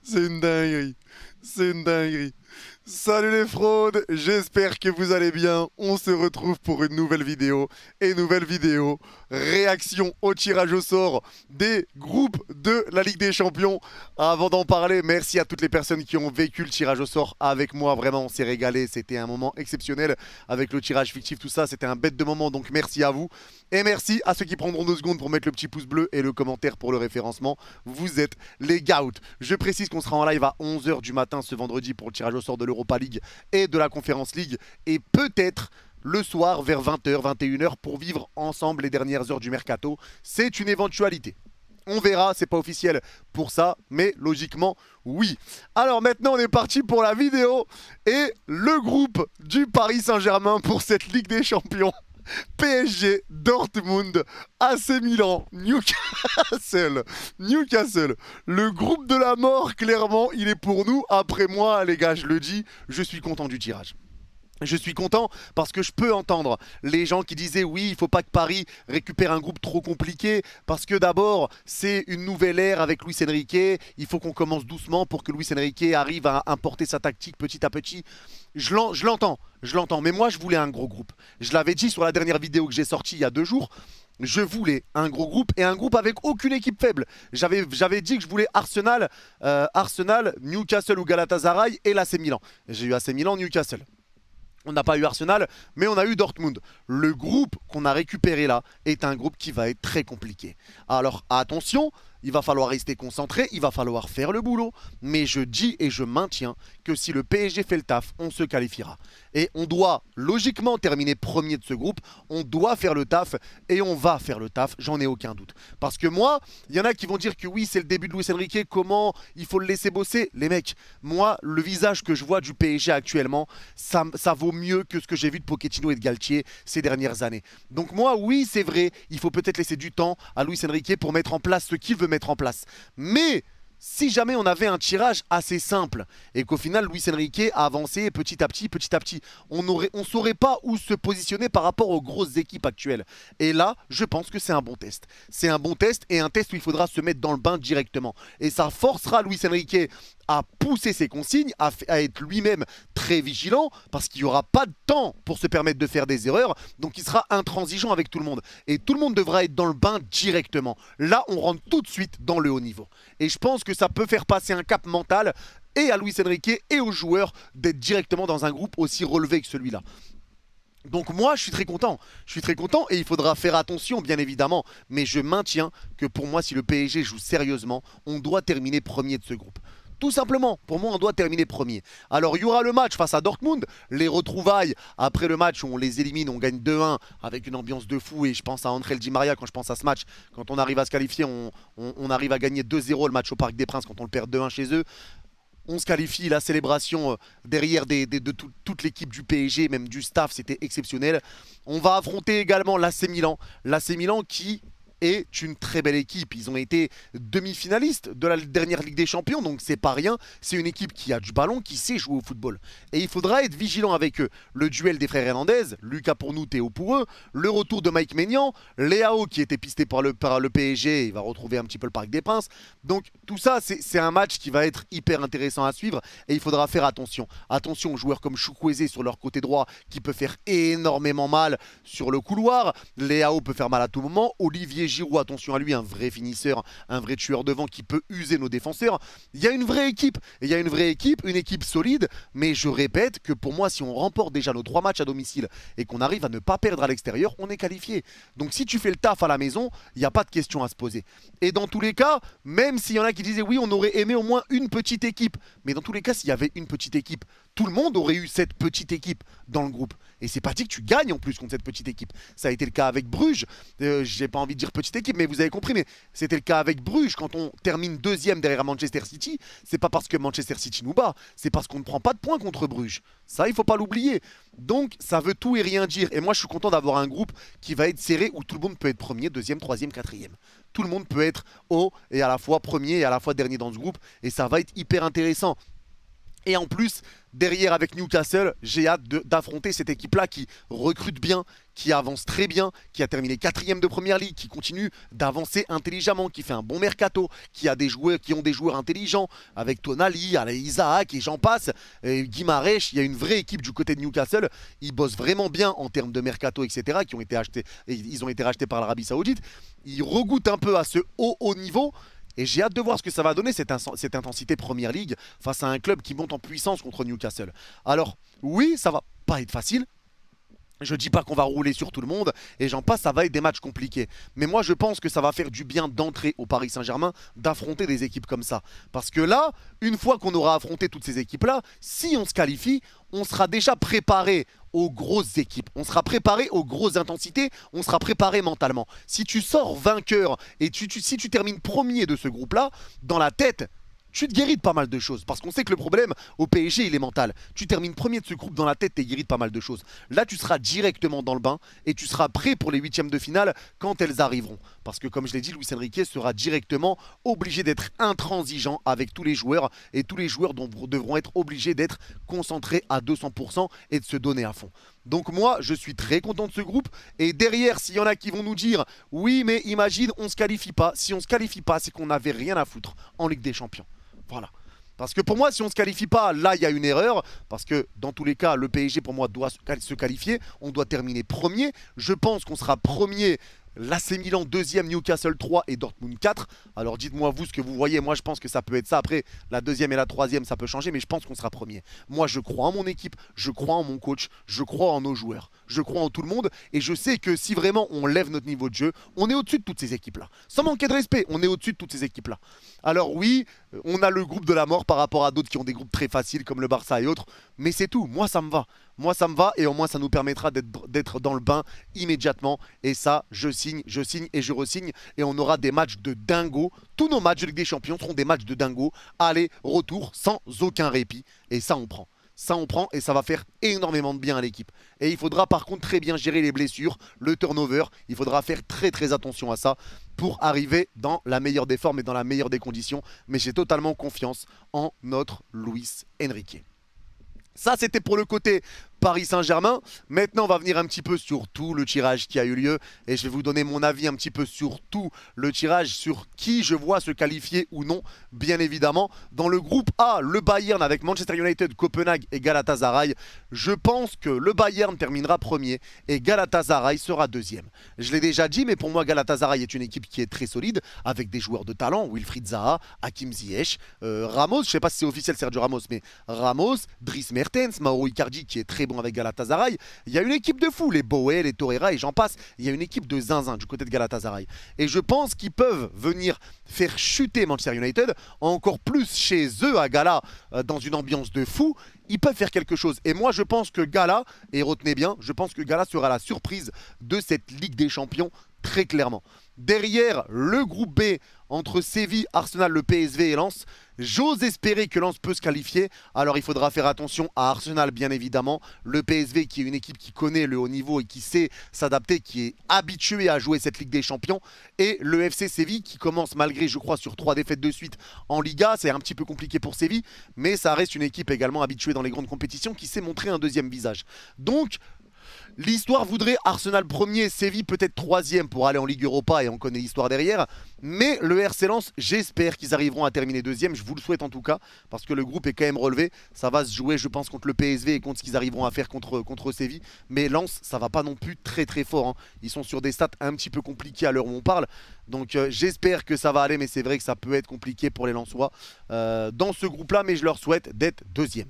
C'est une dinguerie. C'est une dinguerie. Salut les fraudes, j'espère que vous allez bien. On se retrouve pour une nouvelle vidéo. Et nouvelle vidéo, réaction au tirage au sort des groupes de la Ligue des Champions. Avant d'en parler, merci à toutes les personnes qui ont vécu le tirage au sort avec moi. Vraiment, on s'est régalé. C'était un moment exceptionnel avec le tirage fictif, tout ça. C'était un bête de moment, donc merci à vous. Et merci à ceux qui prendront 2 secondes pour mettre le petit pouce bleu et le commentaire pour le référencement. Vous êtes les GOAT. Je précise qu'on sera en live à 11 h du matin ce vendredi pour le tirage au sort de l'Europa League et de la Conference League. Et peut-être le soir vers 20 h, 21 h pour vivre ensemble les dernières heures du mercato. C'est une éventualité. On verra, c'est pas officiel pour ça, mais logiquement, oui. Alors maintenant, on est parti pour la vidéo et le groupe du Paris Saint-Germain pour cette Ligue des Champions. PSG, Dortmund, AC Milan, Newcastle. Le groupe de la mort, clairement, il est pour nous. Après moi, les gars, je le dis, je suis content du tirage. Je suis content parce que je peux entendre les gens qui disaient oui, il faut pas que Paris récupère un groupe trop compliqué parce que d'abord c'est une nouvelle ère avec Luis Enrique, il faut qu'on commence doucement pour que Luis Enrique arrive à importer sa tactique petit à petit. Je l'entends, mais moi je voulais un gros groupe. Je l'avais dit sur la dernière vidéo que j'ai sortie il y a 2 jours. Je voulais un gros groupe et un groupe avec aucune équipe faible. J'avais dit que je voulais Arsenal, Newcastle ou Galatasaray et l'AC Milan. J'ai eu AC Milan, Newcastle. On n'a pas eu Arsenal, mais on a eu Dortmund. Le groupe qu'on a récupéré là est un groupe qui va être très compliqué. Alors attention, il va falloir rester concentré, il va falloir faire le boulot. Mais je dis et je maintiens que si le PSG fait le taf, on se qualifiera. Et on doit logiquement terminer premier de ce groupe. On doit faire le taf et on va faire le taf, j'en ai aucun doute. Parce que moi, il y en a qui vont dire que oui, c'est le début de Luis Enrique, comment il faut le laisser bosser. Les mecs, moi, le visage que je vois du PSG actuellement, ça vaut mieux que ce que j'ai vu de Pochettino et de Galtier ces dernières années. Donc moi, oui, c'est vrai, il faut peut-être laisser du temps à Luis Enrique pour mettre en place ce qu'il veut mettre en place. Mais si jamais on avait un tirage assez simple et qu'au final Luis Enrique a avancé petit à petit, on ne saurait pas où se positionner par rapport aux grosses équipes actuelles. Et là, je pense que c'est un bon test. C'est un bon test et un test où il faudra se mettre dans le bain directement. Et ça forcera Luis Enrique à pousser ses consignes, à être lui-même très vigilant, parce qu'il n'y aura pas de temps pour se permettre de faire des erreurs, donc il sera intransigeant avec tout le monde. Et tout le monde devra être dans le bain directement. Là, on rentre tout de suite dans le haut niveau. Et je pense que ça peut faire passer un cap mental et à Luis Enrique et aux joueurs d'être directement dans un groupe aussi relevé que celui-là. Donc moi je suis très content, et il faudra faire attention bien évidemment, mais je maintiens que pour moi si le PSG joue sérieusement, on doit terminer premier de ce groupe. Tout simplement, pour moi on doit terminer premier. Alors il y aura le match face à Dortmund, les retrouvailles après le match où on les élimine, on gagne 2-1 avec une ambiance de fou et je pense à Angel Di Maria quand je pense à ce match. Quand on arrive à se qualifier, on arrive à gagner 2-0 le match au Parc des Princes quand on le perd 2-1 chez eux. On se qualifie, la célébration derrière toute l'équipe du PSG, même du staff, c'était exceptionnel. On va affronter également l'AC Milan. L'AC Milan qui est une très belle équipe. Ils ont été demi-finalistes de la dernière Ligue des Champions, donc c'est pas rien. C'est une équipe qui a du ballon, qui sait jouer au football. Et il faudra être vigilant avec eux. Le duel des frères Hernandez, Lucas pour nous, Théo pour eux. Le retour de Mike Maignan, Léao qui était pisté par le PSG, il va retrouver un petit peu le Parc des Princes. Donc tout ça, c'est un match qui va être hyper intéressant à suivre et il faudra faire attention. Attention aux joueurs comme Chukwueze sur leur côté droit qui peut faire énormément mal sur le couloir. Léao peut faire mal à tout moment. Olivier Giroud, attention à lui, un vrai finisseur, un vrai tueur devant qui peut user nos défenseurs. Il y a une vraie équipe, et il y a une équipe solide, mais je répète que pour moi, si on remporte déjà nos 3 matchs à domicile et qu'on arrive à ne pas perdre à l'extérieur, on est qualifié. Donc si tu fais le taf à la maison, il n'y a pas de question à se poser. Et dans tous les cas, même s'il y en a qui disaient oui, on aurait aimé au moins une petite équipe, mais dans tous les cas, s'il y avait une petite équipe, tout le monde aurait eu cette petite équipe dans le groupe. Et c'est pas dit que tu gagnes en plus contre cette petite équipe. Ça a été le cas avec Bruges. J'ai pas envie de dire petite équipe, mais vous avez compris. Mais c'était le cas avec Bruges. Quand on termine deuxième derrière Manchester City, c'est pas parce que Manchester City nous bat, c'est parce qu'on ne prend pas de points contre Bruges. Ça, il faut pas l'oublier. Donc, ça veut tout et rien dire. Et moi, je suis content d'avoir un groupe qui va être serré où tout le monde peut être premier, deuxième, troisième, quatrième. Tout le monde peut être haut et à la fois premier et à la fois dernier dans ce groupe. Et ça va être hyper intéressant. Et en plus, derrière avec Newcastle, j'ai hâte d'affronter cette équipe-là qui recrute bien, qui avance très bien, qui a terminé 4e de Première Ligue, qui continue d'avancer intelligemment, qui fait un bon mercato, qui ont des joueurs intelligents, avec Tonali, Isaac et j'en passe, et Guimarães. Il y a une vraie équipe du côté de Newcastle. Ils bossent vraiment bien en termes de mercato, etc. Qui ont été achetés, ils ont été rachetés par l'Arabie Saoudite. Ils regoûtent un peu à ce haut niveau. Et j'ai hâte de voir ce que ça va donner, cette intensité Première Ligue, face à un club qui monte en puissance contre Newcastle. Alors, oui, ça va pas être facile. Je dis pas qu'on va rouler sur tout le monde, et j'en passe, ça va être des matchs compliqués. Mais moi, je pense que ça va faire du bien d'entrer au Paris Saint-Germain, d'affronter des équipes comme ça. Parce que là, une fois qu'on aura affronté toutes ces équipes-là, si on se qualifie, on sera déjà préparé aux grosses équipes. On sera préparé aux grosses intensités, on sera préparé mentalement. Si tu sors vainqueur et si tu termines premier de ce groupe-là, dans la tête, tu te guéris de pas mal de choses. Parce qu'on sait que le problème au PSG, il est mental. Tu termines premier de ce groupe dans la tête, t'es guéri de pas mal de choses. Là, tu seras directement dans le bain et tu seras prêt pour les huitièmes de finale quand elles arriveront. Parce que comme je l'ai dit, Luis Enrique sera directement obligé d'être intransigeant avec tous les joueurs. Et tous les joueurs devront être obligés d'être concentrés à 200% et de se donner à fond. Donc moi, je suis très content de ce groupe. Et derrière, s'il y en a qui vont nous dire « Oui, mais imagine, on ne se qualifie pas. » Si on ne se qualifie pas, c'est qu'on n'avait rien à foutre en Ligue des Champions. Voilà. Parce que pour moi, si on ne se qualifie pas, là, il y a une erreur. Parce que dans tous les cas, le PSG, pour moi, doit se qualifier. On doit terminer premier. Je pense qu'on sera premier. L'AC Milan 2e, Newcastle 3 et Dortmund 4. Alors dites-moi vous ce que vous voyez. Moi je pense que ça peut être ça. Après la 2e et la 3e ça peut changer, mais je pense qu'on sera premier. Moi je crois en mon équipe, je crois en mon coach, je crois en nos joueurs, je crois en tout le monde. Et je sais que si vraiment on lève notre niveau de jeu, on est au-dessus de toutes ces équipes-là. Sans manquer de respect, on est au-dessus de toutes ces équipes-là. Alors oui, on a le groupe de la mort par rapport à d'autres qui ont des groupes très faciles comme le Barça et autres. Mais c'est tout, moi ça me va. Moi ça me va et au moins ça nous permettra d'être dans le bain immédiatement. Et ça, je signe et je resigne. Et on aura des matchs de dingo. Tous nos matchs de Ligue des Champions seront des matchs de dingo. Aller, retour, sans aucun répit. Et ça on prend. Ça on prend et ça va faire énormément de bien à l'équipe. Et il faudra par contre très bien gérer les blessures, le turnover. Il faudra faire très attention à ça pour arriver dans la meilleure des formes et dans la meilleure des conditions. Mais j'ai totalement confiance en notre Luis Enrique. Ça, c'était pour le côté Paris Saint-Germain. Maintenant, on va venir un petit peu sur tout le tirage qui a eu lieu. Et je vais vous donner mon avis un petit peu sur tout le tirage, sur qui je vois se qualifier ou non, bien évidemment. Dans le groupe A, le Bayern avec Manchester United, Copenhague et Galatasaray. Je pense que le Bayern terminera premier et Galatasaray sera deuxième. Je l'ai déjà dit, mais pour moi, Galatasaray est une équipe qui est très solide, avec des joueurs de talent, Wilfried Zaha, Hakim Ziyech, Ramos, je ne sais pas si c'est officiel Sergio Ramos, mais Ramos, Dries Mertens, Mauro Icardi qui est très bon avec Galatasaray. Il y a une équipe de fous, les Boé, les Torreira et j'en passe. Il y a une équipe de zinzin du côté de Galatasaray. Et je pense qu'ils peuvent venir faire chuter Manchester United, encore plus chez eux à Gala, dans une ambiance de fou. Ils peuvent faire quelque chose. Et moi, je pense que Gala, et retenez bien, je pense que Gala sera la surprise de cette Ligue des Champions, très clairement. Derrière, le groupe B, entre Séville, Arsenal, le PSV et Lens, j'ose espérer que Lens peut se qualifier. Alors il faudra faire attention à Arsenal bien évidemment. Le PSV qui est une équipe qui connaît le haut niveau et qui sait s'adapter, qui est habitué à jouer cette Ligue des Champions. Et le FC Séville qui commence malgré je crois sur 3 défaites de suite en Liga. C'est un petit peu compliqué pour Séville. Mais ça reste une équipe également habituée dans les grandes compétitions qui sait montrer un deuxième visage. Donc l'histoire voudrait Arsenal premier, Séville peut-être troisième pour aller en Ligue Europa et on connaît l'histoire derrière. Mais le RC Lens, j'espère qu'ils arriveront à terminer deuxième, je vous le souhaite en tout cas, parce que le groupe est quand même relevé. Ça va se jouer je pense contre le PSV et contre ce qu'ils arriveront à faire contre Séville. Mais Lens, ça va pas non plus très fort. Hein. Ils sont sur des stats un petit peu compliqués à l'heure où on parle. Donc j'espère que ça va aller, mais c'est vrai que ça peut être compliqué pour les Lensois dans ce groupe-là, mais je leur souhaite d'être deuxième.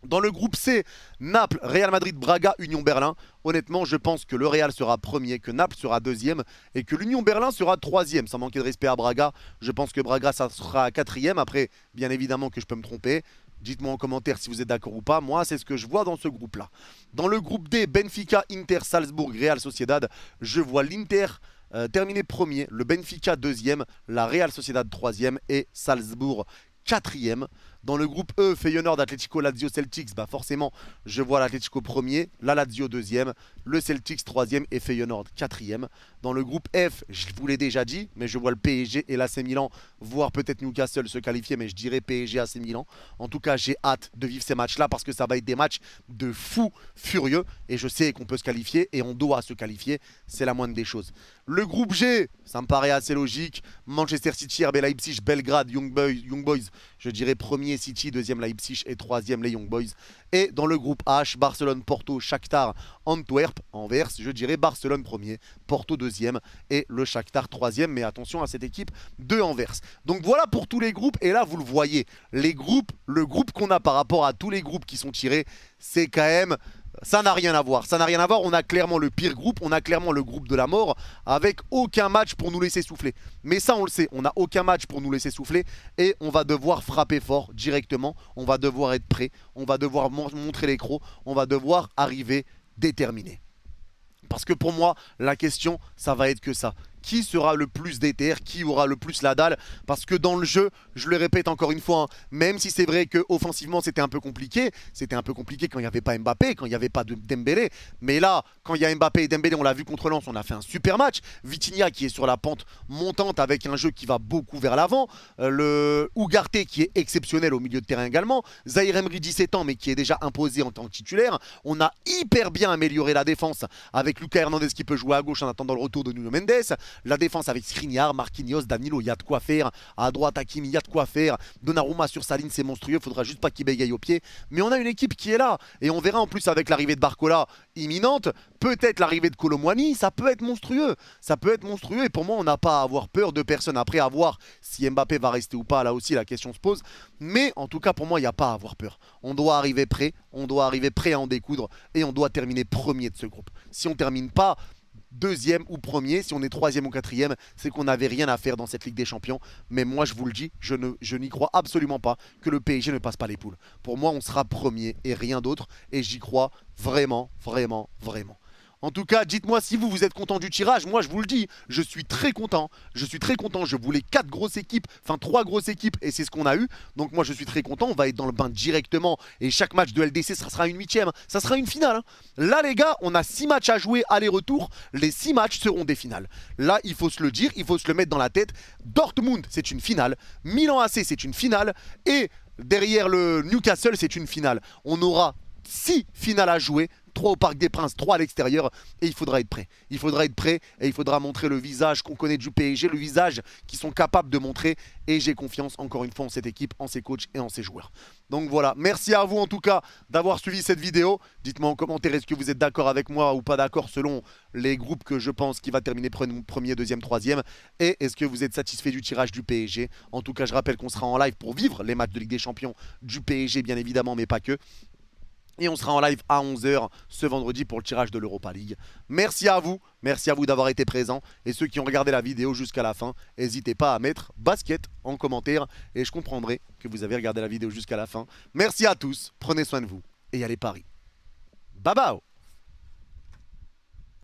Dans le groupe C, Naples, Real Madrid, Braga, Union Berlin. Honnêtement, je pense que le Real sera premier, que Naples sera deuxième et que l'Union Berlin sera troisième. Sans manquer de respect à Braga, je pense que Braga ça sera quatrième. Après, bien évidemment que je peux me tromper. Dites-moi en commentaire si vous êtes d'accord ou pas. Moi, c'est ce que je vois dans ce groupe-là. Dans le groupe D, Benfica, Inter, Salzbourg, Real Sociedad. Je vois l'Inter terminer premier, le Benfica deuxième, la Real Sociedad troisième et Salzbourg quatrième. Dans le groupe E, Feyenoord, Atlético, Lazio, Celtics, bah forcément, je vois l'Atlético premier, la Lazio deuxième, le Celtics troisième et Feyenoord quatrième. Dans le groupe F, je vous l'ai déjà dit, mais je vois le PSG et l'AC Milan, voire peut-être Newcastle se qualifier, mais je dirais PSG, AC Milan. En tout cas, j'ai hâte de vivre ces matchs-là parce que ça va être des matchs de fous furieux et je sais qu'on peut se qualifier et on doit se qualifier, c'est la moindre des choses. Le groupe G, ça me paraît assez logique. Manchester City, RB Leipzig, Belgrade, Young Boys, je dirais premier City, deuxième Leipzig et troisième les Young Boys. Et dans le groupe H, Barcelone, Porto, Shakhtar, Antwerp, Anvers, je dirais Barcelone premier, Porto deuxième et le Shakhtar troisième. Mais attention à cette équipe de Anvers. Donc voilà pour tous les groupes. Et là, vous le voyez, les groupes, le groupe qu'on a par rapport à tous les groupes qui sont tirés, c'est quand même... Ça n'a rien à voir, ça n'a rien à voir, on a clairement le pire groupe, on a clairement le groupe de la mort avec aucun match pour nous laisser souffler. Mais ça on le sait, on n'a aucun match pour nous laisser souffler et on va devoir frapper fort directement, on va devoir être prêt, on va devoir montrer les crocs, on va devoir arriver déterminé. Parce que pour moi, la question, ça va être que ça. Qui sera le plus déter, qui aura le plus la dalle? Parce que dans le jeu, je le répète encore une fois, hein, même si c'est vrai qu'offensivement c'était un peu compliqué quand il n'y avait pas Mbappé, quand il n'y avait pas de Dembélé. Mais là, quand il y a Mbappé et Dembélé, on l'a vu contre Lens, on a fait un super match. Vitinha qui est sur la pente montante avec un jeu qui va beaucoup vers l'avant. Le Ugarte qui est exceptionnel au milieu de terrain également. Zahir Emery 17 ans mais qui est déjà imposé en tant que titulaire. On a hyper bien amélioré la défense avec Lucas Hernandez qui peut jouer à gauche en attendant le retour de Nuno Mendes. La défense avec Skriniar, Marquinhos, Danilo, il y a de quoi faire. À droite, Hakimi, il y a de quoi faire. Donnarumma sur sa ligne, c'est monstrueux. Il faudra juste pas qu'il bégaye au pied. Mais on a une équipe qui est là. Et on verra en plus avec l'arrivée de Barcola imminente. Peut-être l'arrivée de Kolo Muani. Ça peut être monstrueux. Ça peut être monstrueux. Et pour moi, on n'a pas à avoir peur de personne. Après, à voir si Mbappé va rester ou pas. Là aussi, la question se pose. Mais en tout cas, pour moi, il n'y a pas à avoir peur. On doit arriver prêt. On doit arriver prêt à en découdre. Et on doit terminer premier de ce groupe. Si on termine pas deuxième ou premier, si on est troisième ou quatrième, c'est qu'on n'avait rien à faire dans cette Ligue des Champions. Mais moi, je vous le dis, je n'y crois absolument pas que le PSG ne passe pas les poules. Pour moi, on sera premier et rien d'autre. Et j'y crois vraiment, vraiment, vraiment. En tout cas, dites-moi si vous êtes content du tirage. Moi, je vous le dis, je suis très content. Je suis très content. Je voulais 4 grosses équipes, enfin 3 grosses équipes, et c'est ce qu'on a eu. Donc moi, je suis très content. On va être dans le bain directement. Et chaque match de LDC, ça sera une 8e. Ça sera une finale. Hein. Là, les gars, on a 6 matchs à jouer aller-retour. Les 6 matchs seront des finales. Là, il faut se le dire, il faut se le mettre dans la tête. Dortmund, c'est une finale. Milan AC, c'est une finale. Et derrière le Newcastle, c'est une finale. On aura 6 finales à jouer. 3 au Parc des Princes, 3 à l'extérieur et il faudra être prêt. Il faudra être prêt et il faudra montrer le visage qu'on connaît du PSG, le visage qu'ils sont capables de montrer et j'ai confiance encore une fois en cette équipe, en ses coachs et en ses joueurs. Donc voilà, merci à vous en tout cas d'avoir suivi cette vidéo. Dites-moi en commentaire est-ce que vous êtes d'accord avec moi ou pas d'accord selon les groupes que je pense qui va terminer premier, deuxième, troisième et est-ce que vous êtes satisfait du tirage du PSG. En tout cas, je rappelle qu'on sera en live pour vivre les matchs de Ligue des Champions du PSG bien évidemment, mais pas que. Et on sera en live à 11 h ce vendredi pour le tirage de l'Europa League. Merci à vous d'avoir été présents. Et ceux qui ont regardé la vidéo jusqu'à la fin, n'hésitez pas à mettre basket en commentaire. Et je comprendrai que vous avez regardé la vidéo jusqu'à la fin. Merci à tous, prenez soin de vous et allez Paris. Bye bye.